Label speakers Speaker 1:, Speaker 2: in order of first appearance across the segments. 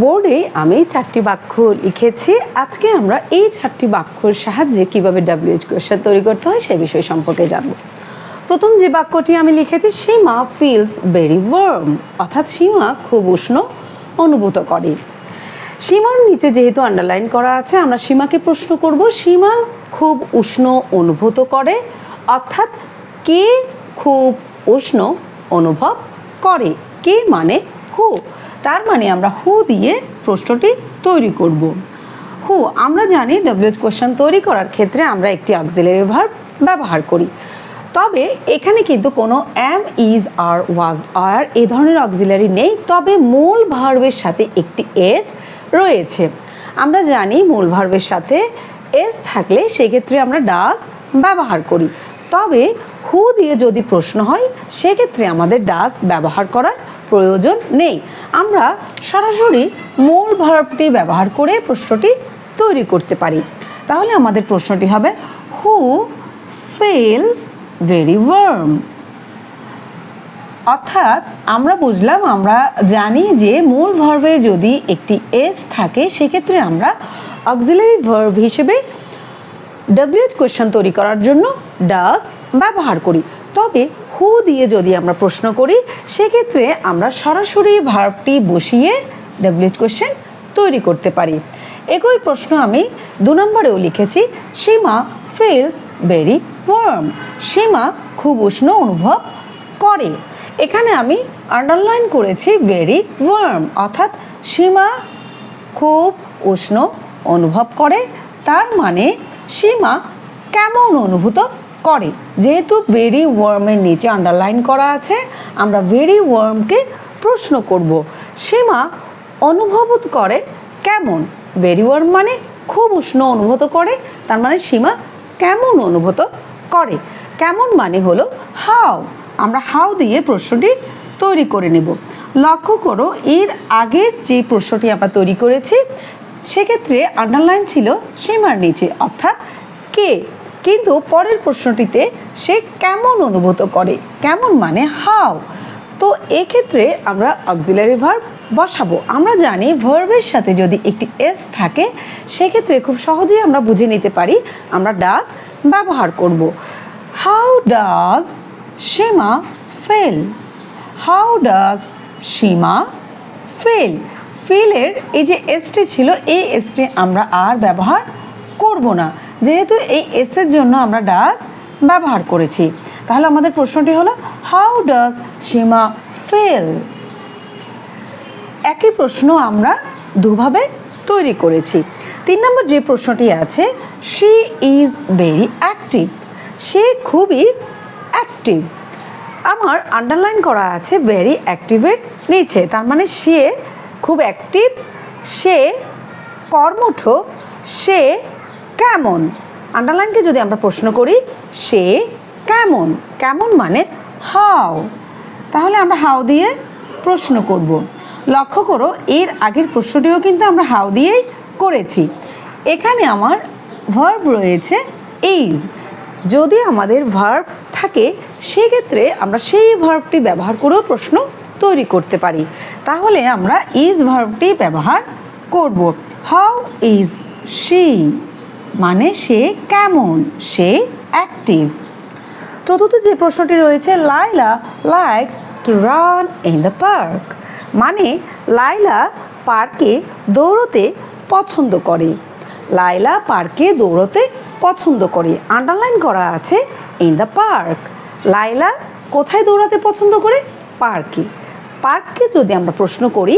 Speaker 1: বোর্ডে আমি 4টি বাক্য লিখেছি। আজকে আমরা এই 4টি বাক্যর সাহায্যে কিভাবে WH কোয়েশ্চেন তৈরি করতে হয় সে বিষয় সম্পর্কে জানব। প্রথম যে বাক্যটি আমি লিখেছি, সীমা ফিলস ভেরি ওয়ার্ম, অর্থাৎ সীমা খুব উষ্ণ অনুভূত করে। সীমার নিচে যেহেতু আন্ডারলাইন করা আছে, আমরা সীমাকে প্রশ্ন করব সীমা খুব উষ্ণ অনুভূত করে, অর্থাৎ কে খুব উষ্ণ অনুভব করে। কে মানে হু, তার মানে আমরা হু দিয়ে প্রশ্নটি তৈরি করব। হু, আমরা জানি WH কোয়েশ্চেন তৈরি করার ক্ষেত্রে আমরা একটি অক্সিলারি ভার্ব ব্যবহার করি, তবে এখানে কিন্তু কোনো অ্যাম, ইজ, আর, ওয়াজ, আর এই ধরনের অক্সিলারি নেই, তবে মূল ভার্বের সাথে একটি এস রয়েছে। আমরা জানি মূল ভার্বের সাথে এস থাকলে সেক্ষেত্রে আমরা ডাজ ব্যবহার করি, তবে হু দিয়ে যদি প্রশ্ন হয় সেক্ষেত্রে আমাদের ডাজ ব্যবহার করার প্রয়োজন নেই। আমরা সরাসরি মূল ভার্বটি ব্যবহার করে প্রশ্নটি তৈরি করতে পারি। তাহলে আমাদের প্রশ্নটি হবে হু ফিলস ভেরি ওয়ার্ম, অর্থাৎ আমরা বুঝলাম, আমরা জানি যে মূল ভার্বে যদি একটি এস থাকে সেক্ষেত্রে আমরা অক্সিলারি ভার্ব হিসেবে WH কোয়েশ্চেন তৈরি করার জন্য ডাজ ব্যবহার করি, তবে হু দিয়ে যদি আমরা প্রশ্ন করি সেক্ষেত্রে আমরা সরাসরি ভার্বটি বসিয়ে WH কোয়েশ্চেন তৈরি করতে পারি। একই প্রশ্ন আমি 2 নম্বরেও লিখেছি, সীমা ফিলস ভেরি ওয়ার্ম, সীমা খুব উষ্ণ অনুভব করে। এখানে আমি আন্ডারলাইন করেছি ভেরি ওয়ার্ম, অর্থাৎ সীমা খুব উষ্ণ অনুভব করে, তার মানে সীমা কেমন অনুভূত করে। যেহেতু ভেরি ওয়ার্মের নিচে আন্ডারলাইন করা আছে, আমরা ভেরি ওয়ার্মকে প্রশ্ন করব সীমা অনুভব করে কেমন। ভেরি ওয়ার্ম মানে খুব উষ্ণ অনুভূত করে, তার মানে সীমা কেমন অনুভূত করে। কেমন মানে হলো হাউ, আমরা হাউ দিয়ে প্রশ্নটি তৈরি করে নেব। লক্ষ্য করো, এর আগের যে প্রশ্নটি আমরা তৈরি করেছি সেক্ষেত্রে আন্ডারলাইন ছিল সীমার নিচে, অর্থাৎ কে, কিন্তু পরের প্রশ্নটিতে সে কেমন অনুভূত করে, কেমন মানে হাউ। তো এক্ষেত্রে আমরা অক্সিলারি ভার্ব বসাবো। আমরা জানি ভার্বের সাথে যদি একটি এস থাকে সেক্ষেত্রে খুব সহজেই আমরা বুঝে নিতে পারি আমরা ডাজ ব্যবহার করব। How does Seema feel, how does Seema feel. ফিলের এই যে এসটি ছিল, এই এসটি আমরা আর ব্যবহার করব না, যেহেতু এই এসের জন্য আমরা ডাজ ব্যবহার করেছি। তাহলে আমাদের প্রশ্নটি হলো হাউ ডাজ সীমা ফিল। একই প্রশ্ন আমরা দুভাবে তৈরি করেছি। 3 নম্বর যে প্রশ্নটি আছে, শি ইজ ভেরি অ্যাক্টিভ, সে খুবই অ্যাক্টিভ। আমার আন্ডারলাইন করা আছে ভেরি অ্যাক্টিভের নিচে, তার মানে সে খুব অ্যাক্টিভ, সে কর্মঠ, সে কেমন। আন্ডারলাইনকে যদি আমরা প্রশ্ন করি সে কেমন, কেমন মানে হাউ, তাহলে আমরা হাউ দিয়ে প্রশ্ন করব। লক্ষ্য করো, এর আগের প্রশ্নটিও কিন্তু আমরা হাউ দিয়েই করেছি। এখানে আমার ভার্ব রয়েছে ইজ, যদি আমাদের ভার্ব থাকে সেক্ষেত্রে আমরা সেই ভার্বটি ব্যবহার করেও প্রশ্ন তৈরি করতে পারি। তাহলে আমরা ইজ ভার্বটি ব্যবহার করব। হাউ ইজ শি মানে সে কেমন, সে অ্যাক্টিভ। চতুর্থ যে প্রশ্নটি রয়েছে, Laila likes to run in the park, মানে লাইলা পার্কে দৌড়তে পছন্দ করে। লাইলা পার্কে দৌড়তে পছন্দ করে, আন্ডারলাইন করা আছে ইন দ্য পার্ক। লাইলা কোথায় দৌড়াতে পছন্দ করে? পার্কে। পার্ককে যদি আমরা প্রশ্ন করি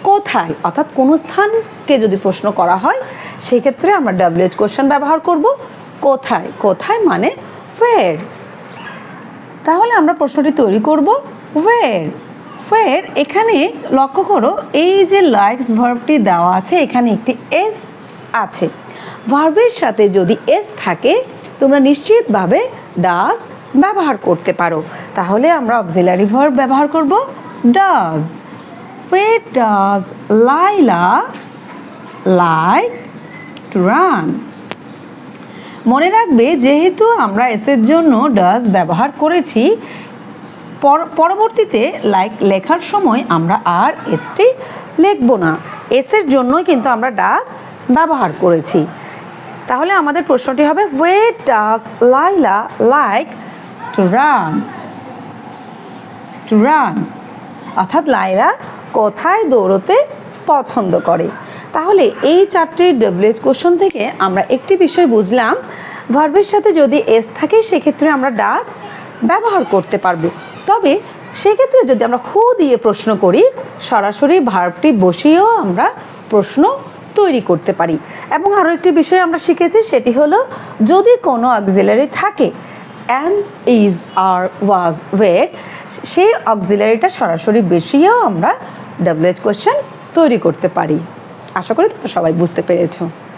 Speaker 1: কোথায়, অর্থাৎ কোনো স্থানকে যদি প্রশ্ন করা হয় সেক্ষেত্রে আমরা WH কোয়েশ্চেন ব্যবহার করব কোথায়। কোথায় মানে ওয়ের। তাহলে আমরা প্রশ্নটি তৈরি করব ওয়ের। ওয়ের, এখানে লক্ষ্য করো, এই যে লাইকস ভার্বটি দেওয়া আছে এখানে একটি এস আছে। ভার্বের সাথে যদি এস থাকে তোমরা নিশ্চিতভাবে ডাজ ব্যবহার করতে পারো। তাহলে আমরা অক্সিলারি ভার্ব ব্যবহার করব does. Where does Laila like to run? মনে রাখবে, যেহেতু আমরা এসের জন্য ডাজ ব্যবহার করেছি, পরবর্তীতে লাইক লেখার সময় আমরা আর এসটি লিখব না। এসের জন্যই কিন্তু আমরা ডাজ ব্যবহার করেছি। তাহলে আমাদের প্রশ্নটি হবে where does Laila like to run? অর্থাৎ লাইলা কোথায় দৌড়তে পছন্দ করে। তাহলে এই চারটি ডব্লিউএইচ কোশ্চেন থেকে আমরা একটি বিষয় বুঝলাম, ভার্বের সাথে যদি এস থাকে সেক্ষেত্রে আমরা ডাজ ব্যবহার করতে পারবো। তবে সেক্ষেত্রে যদি আমরা হু দিয়ে প্রশ্ন করি, সরাসরি ভার্বটি বসিয়েও আমরা প্রশ্ন তৈরি করতে পারি। এবং আরও একটি বিষয় আমরা শিখেছি, সেটি হলো যদি কোনো অক্সিলারি থাকে অ্যান, ইজ, আর, ওয়াজ, ওয়ের, সেই অক্সিলারিটা সরাসরি বসিয়েও আমরা ডব্লিউএইচ কোশ্চেন তৈরি করতে পারি। আশা করি তোমরা সবাই বুঝতে পেরেছো।